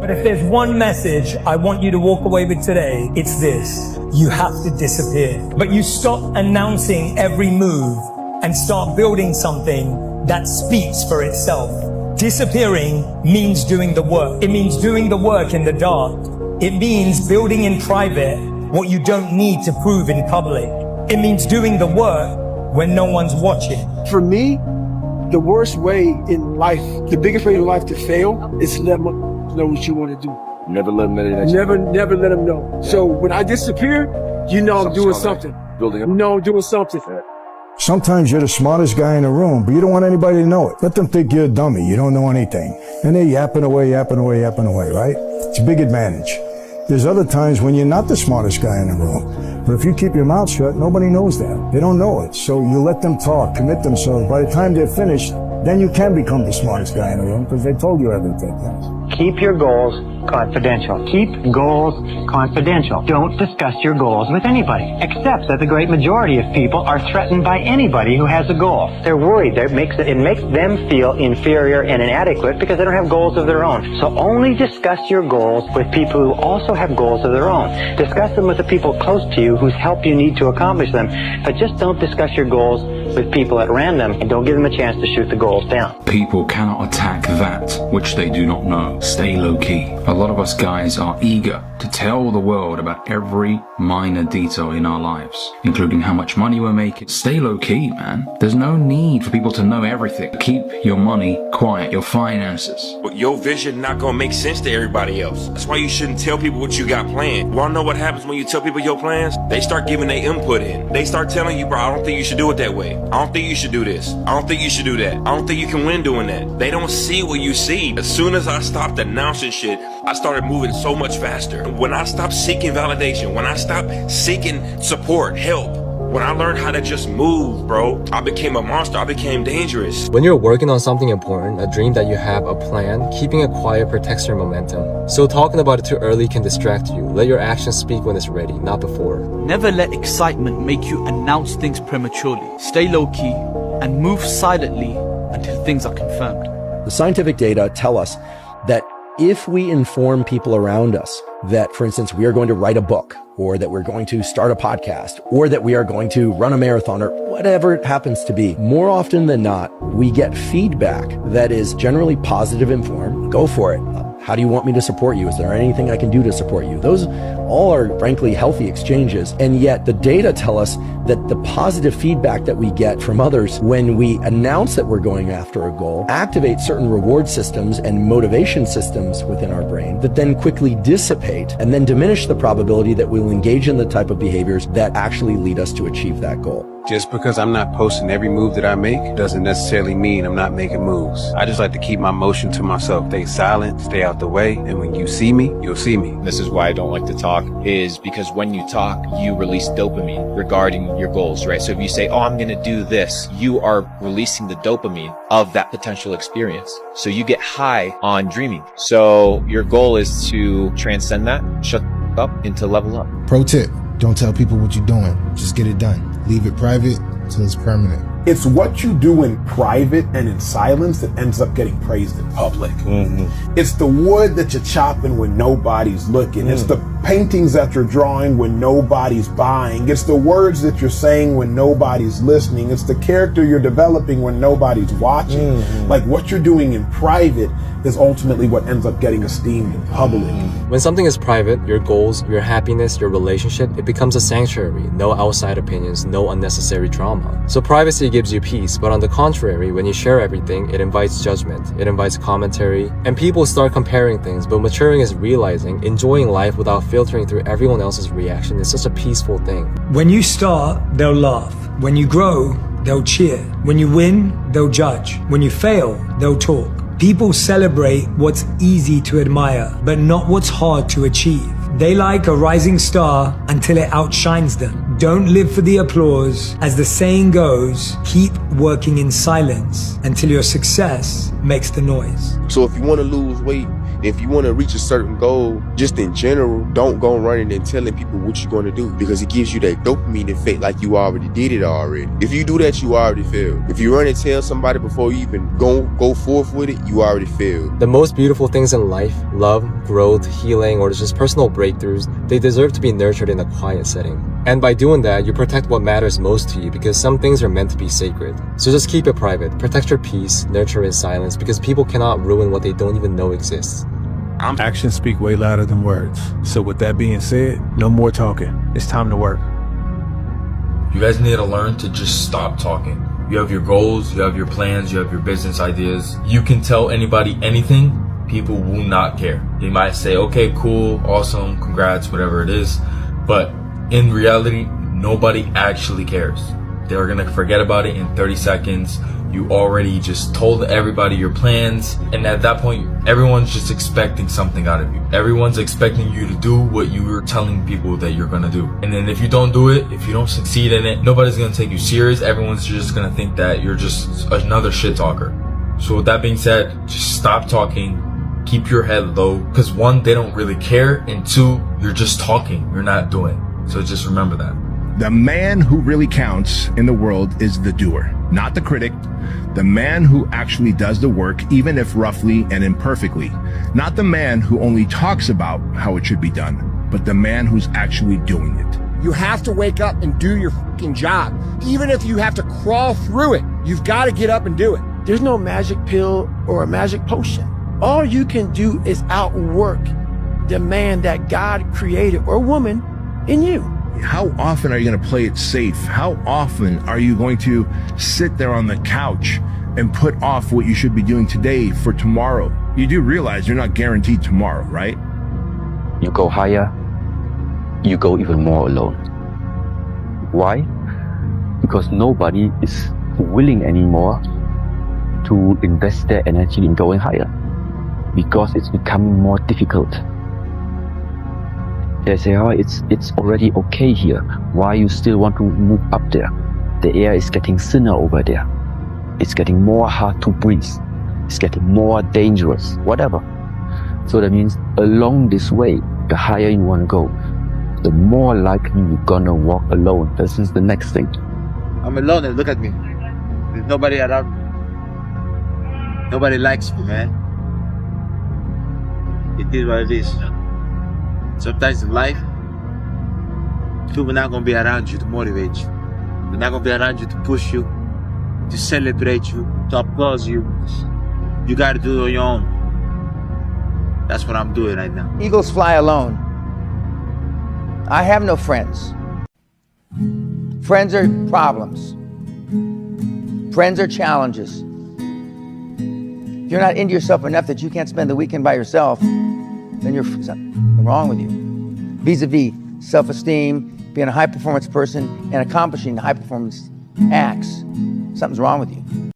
But if there's one message I want you to walk away with today, it's this. You have to disappear. But you stop announcing every move and start building something that speaks for itself. Disappearing means doing the work. It means doing the work in the dark. It means building in private what you don't need to prove in public. It means doing the work when no one's watching. For me, the worst way in life, the biggest way in life to fail is to let them know what you want to do. Never let them know that. Never let them know. Yeah. So when I disappear, you know I'm doing something. Building up. You know I'm doing something. Sometimes you're the smartest guy in the room, but you don't want anybody to know it. Let them think you're a dummy. You don't know anything. And they're yapping away, right? It's a big advantage. There's other times when you're not the smartest guy in the room. But if you keep your mouth shut, nobody knows that. They don't know it. So you let them talk, commit themselves. By the time they're finished, then you can become the smartest guy in the room because they told you everything. Keep your goals confidential. Keep goals confidential. Don't discuss your goals with anybody, except that the great majority of people are threatened by anybody who has a goal. They're worried. It makes them feel inferior and inadequate because they don't have goals of their own. So only discuss your goals with people who also have goals of their own. Discuss them with the people close to you whose help you need to accomplish them. But just don't discuss your goals with people at random and don't give them a chance to shoot the goals down. People cannot attack that which they do not know. Stay low key. A lot of us guys are eager to tell the world about every minor detail in our lives, including how much money we're making. Stay low key, man. There's no need for people to know everything. Keep your money quiet, your finances. But your vision not gonna make sense to everybody else. That's why you shouldn't tell people what you got planned. Wanna know what happens when you tell people your plans? They start giving their input in. They start telling you, bro, I don't think you should do it that way. I don't think you should do this. I don't think you should do that. I don't think you can win doing that. They don't see what you see. As soon as I stopped announcing shit, I started moving so much faster. When I stopped seeking validation, when I stopped seeking support, help, when I learned how to just move, bro, I became a monster. I became dangerous. When you're working on something important, a dream that you have, a plan, keeping it quiet protects your momentum. So talking about it too early can distract you. Let your actions speak when it's ready, not before. Never let excitement make you announce things prematurely. Stay low-key and move silently until things are confirmed. The scientific data tell us that if we inform people around us that, for instance, we are going to write a book, or that we're going to start a podcast, or that we are going to run a marathon, or whatever it happens to be, more often than not, we get feedback that is generally positive in form. Go for it. How do you want me to support you? Is there anything I can do to support you? Those all are frankly healthy exchanges. And yet the data tell us that the positive feedback that we get from others when we announce that we're going after a goal activates certain reward systems and motivation systems within our brain that then quickly dissipate and then diminish the probability that we'll engage in the type of behaviors that actually lead us to achieve that goal. Just because I'm not posting every move that I make doesn't necessarily mean I'm not making moves. I just like to keep my motion to myself. Stay silent, stay out the way, and when you see me, you'll see me. This is why I don't like to talk, is because when you talk, you release dopamine regarding your goals, right? So if you say, oh, I'm going to do this, you are releasing the dopamine of that potential experience. So you get high on dreaming. So your goal is to transcend that, shut up, and to level up. Pro tip, don't tell people what you're doing. Just get it done. Leave it private until it's permanent. It's what you do in private and in silence that ends up getting praised in public. It's the wood that you're chopping when nobody's looking. It's the paintings that you're drawing when nobody's buying. It's the words that you're saying when nobody's listening. It's the character you're developing when nobody's watching. Like what you're doing in private is ultimately what ends up getting esteemed in public. When something is private, your goals, your happiness, your relationship, it becomes a sanctuary. No outside opinions, no unnecessary drama. So privacy gives you peace, but on the contrary, when you share everything, it invites judgment, it invites commentary, and people start comparing things. But maturing is realizing, enjoying life without filtering through everyone else's reaction is such a peaceful thing. When you start, they'll laugh. When you grow, they'll cheer. When you win, they'll judge. When you fail, they'll talk. People celebrate what's easy to admire, but not what's hard to achieve. They like a rising star until it outshines them. Don't live for the applause. As the saying goes, keep working in silence until your success makes the noise. So if you want to lose weight, If you want to reach a certain goal, just in general, don't go running and telling people what you're going to do, because it gives you that dopamine effect like you already did it already. If you do that, you already failed. If you run and tell somebody before you even go forth with it, you already failed. The most beautiful things in life, love, growth, healing, or just personal breakthroughs, they deserve to be nurtured in a quiet setting. And by doing that, you protect what matters most to you, because some things are meant to be sacred. So just keep it private, protect your peace, nurture in silence, because people cannot ruin what they don't even know exists. Actions speak way louder than words. So with that being said, no more talking. It's time to work. You guys need to learn to just stop talking. You have your goals, you have your plans, you have your business ideas. You can tell anybody anything, people will not care. They might say, okay, cool, awesome, congrats, whatever it is. But in reality, nobody actually cares. They're gonna forget about it in 30 seconds. You already just told everybody your plans, and at that point, everyone's just expecting something out of you. Everyone's expecting you to do what you were telling people that you're gonna do. And then if you don't do it, if you don't succeed in it, nobody's gonna take you serious. Everyone's just gonna think that you're just another shit talker. So with that being said, just stop talking, keep your head low, because one, they don't really care, and two, you're just talking, you're not doing. So just remember that. The man who really counts in the world is the doer, not the critic. The man who actually does the work, even if roughly and imperfectly. Not the man who only talks about how it should be done, but the man who's actually doing it. You have to wake up and do your fucking job. Even if you have to crawl through it, you've got to get up and do it. There's no magic pill or a magic potion. All you can do is outwork the man that God created, or woman, in you. How often are you going to play it safe? How often are you going to sit there on the couch and put off what you should be doing today for tomorrow? You do realize you're not guaranteed tomorrow, right? You go higher, you go even more alone. Why? Because nobody is willing anymore to invest their energy in going higher, because it's becoming more difficult. They say, oh, it's already okay here. Why you still want to move up there? The air is getting thinner over there. It's getting more hard to breathe. It's getting more dangerous, whatever. So that means along this way, the higher you want to go, the more likely you're gonna walk alone. This is the next thing. I'm alone and look at me. There's nobody around me. Nobody likes me, man. It is what it is. Sometimes in life, people are not going to be around you to motivate you. They're not going to be around you to push you, to celebrate you, to applaud you. You got to do it on your own. That's what I'm doing right now. Eagles fly alone. I have no friends. Friends are problems. Friends are challenges. If you're not into yourself enough that you can't spend the weekend by yourself, then something wrong with you. Vis-a-vis self-esteem, being a high-performance person, and accomplishing high-performance acts, something's wrong with you.